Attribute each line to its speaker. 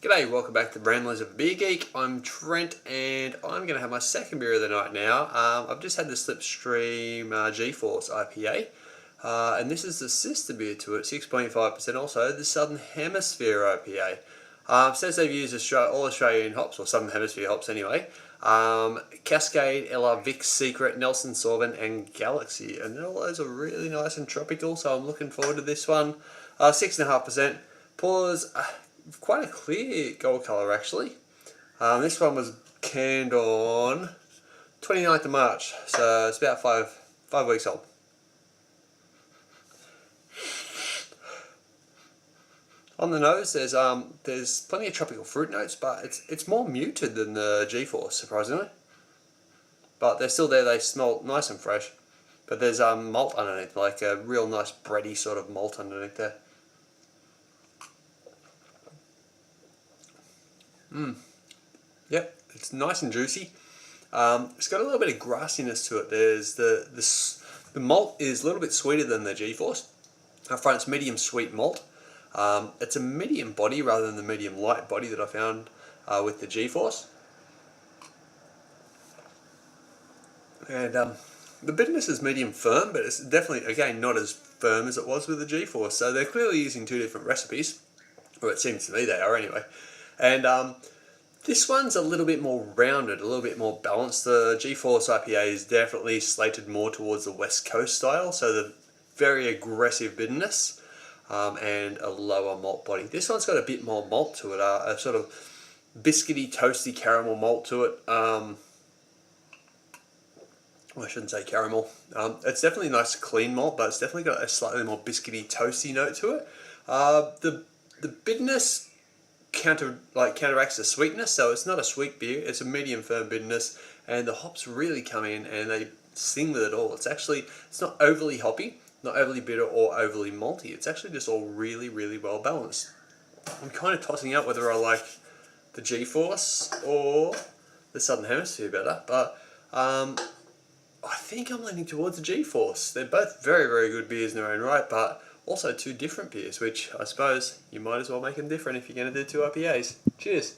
Speaker 1: G'day, welcome back to Ramblers of a Beer Geek. I'm Trent and I'm going to have my second beer of the night now. I've just had the Slipstream G-Force IPA and this is the sister beer to it, 6.5% also, the Southern Hemisphere IPA. Says they've used all Australian hops, or Southern Hemisphere hops anyway. Cascade, Ella, Vic's Secret, Nelson Sauvin and Galaxy, and all those are really nice and tropical, so I'm looking forward to this one. 6.5%. Pours quite a clear gold colour actually. This one was canned on 29th of March, so it's about five weeks old. On the nose, there's plenty of tropical fruit notes, but it's more muted than the G-Force, surprisingly. But they're still there. They smell nice and fresh. But there's malt underneath, like a real nice bready sort of malt underneath there. Yep, it's nice and juicy. It's got a little bit of grassiness to it. There's the malt is a little bit sweeter than the G-Force. Up front, it's medium sweet malt. It's a medium body rather than the medium light body that I found with the G-Force. And the bitterness is medium firm, but it's definitely, again, not as firm as it was with the G-Force. So they're clearly using two different recipes, or it seems to me they are anyway. And this one's a little bit more rounded, a little bit more balanced. The G-Force IPA is definitely slated more towards the West Coast style, so the very aggressive bitterness and a lower malt body. This one's got a bit more malt to it, a sort of biscuity, toasty caramel malt to it. Well, I shouldn't say caramel. It's definitely a nice clean malt, but it's definitely got a slightly more biscuity, toasty note to it. The bitterness counteracts the sweetness, so it's not a sweet beer. It's a medium firm bitterness, and the hops really come in and they sing with it all. It's not overly hoppy, not overly bitter or overly malty. It's actually just all really, really well balanced. I'm kind of tossing out whether I like the G-Force or the Southern Hemisphere better, but I think I'm leaning towards the G-Force. They're both very, very good beers in their own right, but also two different beers, which I suppose you might as well make them different if you're going to do two IPAs. Cheers.